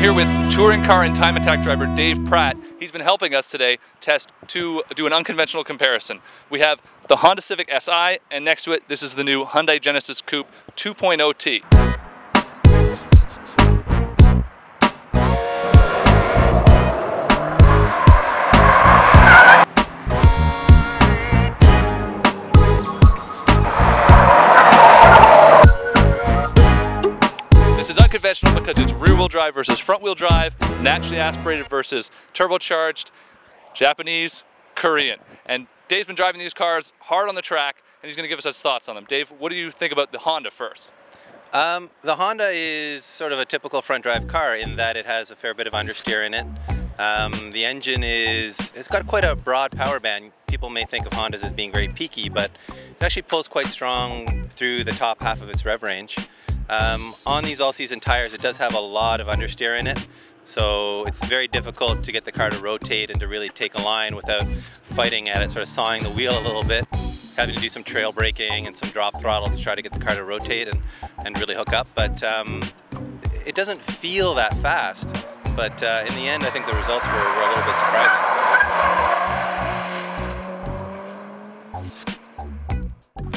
here with touring car and time attack driver Dave Pratt. He's been helping us today do an unconventional comparison. We have the Honda Civic Si, and next to it, this is the new Hyundai Genesis Coupe 2.0T. Unconventional because it's rear-wheel drive versus front-wheel drive, naturally aspirated versus turbocharged, Japanese, Korean. And Dave's been driving these cars hard on the track, and he's going to give us his thoughts on them. Dave, what do you think about the Honda first? The Honda is sort of a typical front-drive car in that it has a fair bit of understeer in it. The engine it's got quite a broad power band. People may think of Hondas as being very peaky, but it actually pulls quite strong through the top half of its rev range. On these all-season tires, it does have a lot of understeer in it, so it's very difficult to get the car to rotate and to really take a line without fighting at it, sort of sawing the wheel a little bit, having to do some trail braking and some drop throttle to try to get the car to rotate and really hook up. But it doesn't feel that fast, but in the end I think the results were a little bit surprising.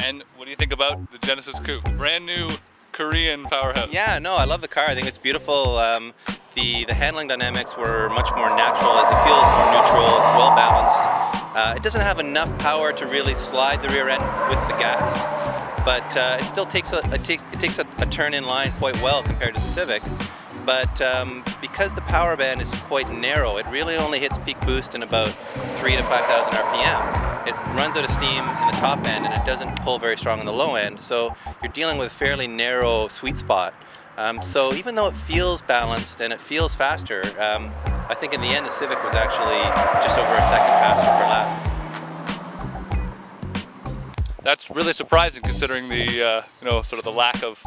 And what do you think about the Genesis Coupe? Brand new Korean powerhouse. Yeah, no, I love the car. I think it's beautiful. The handling dynamics were much more natural. It feels more neutral. It's well balanced. It doesn't have enough power to really slide the rear end with the gas, but it still takes a turn in line quite well compared to the Civic. But because the power band is quite narrow, it really only hits peak boost in about 3,000 to 5,000 RPM. It runs out of steam in the top end and it doesn't pull very strong on the low end, so you're dealing with a fairly narrow sweet spot. So even though it feels balanced and it feels faster, I think in the end the Civic was actually just over a second faster per lap. That's really surprising considering the sort of the lack of,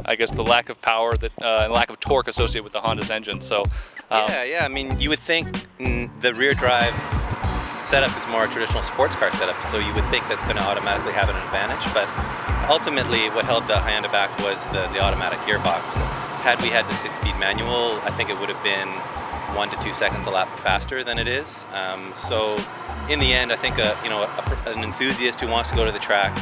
I guess, the lack of power and lack of torque associated with the Honda's engine. So yeah, I mean, you would think the rear drive setup is more a traditional sports car setup, so you would think that's going to automatically have an advantage, but ultimately what held the Honda back was the automatic gearbox. Had we had the 6-speed manual, I think it would have been 1 to 2 seconds a lap faster than it is. So in the end, I think an enthusiast who wants to go to the track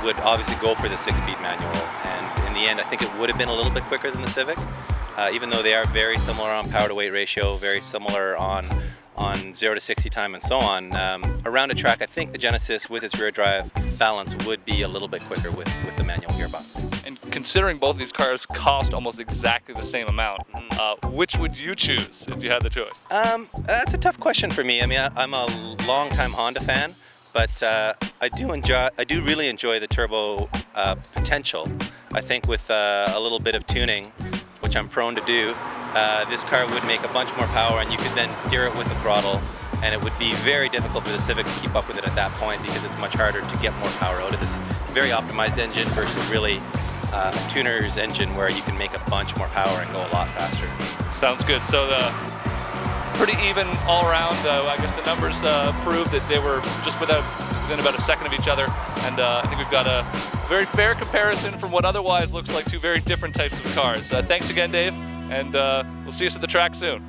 would obviously go for the 6-speed manual, and in the end I think it would have been a little bit quicker than the Civic, even though they are very similar on power to weight ratio, very similar on 0 to 60 time and so on. Around a track, I think the Genesis with its rear drive balance would be a little bit quicker with the manual gearbox. And considering both these cars cost almost exactly the same amount, which would you choose if you had the choice? That's a tough question for me. I mean, I'm a long-time Honda fan, but I do really enjoy the turbo potential. I think with a little bit of tuning, which I'm prone to do, this car would make a bunch more power, and you could then steer it with the throttle, and it would be very difficult for the Civic to keep up with it at that point because it's much harder to get more power out of this very optimized engine versus really a tuner's engine where you can make a bunch more power and go a lot faster. Sounds good. So pretty even all around. I guess the numbers prove that they were just within about a second of each other, and I think we've got a very fair comparison from what otherwise looks like two very different types of cars. Thanks again, Dave, and we'll see us at the track soon.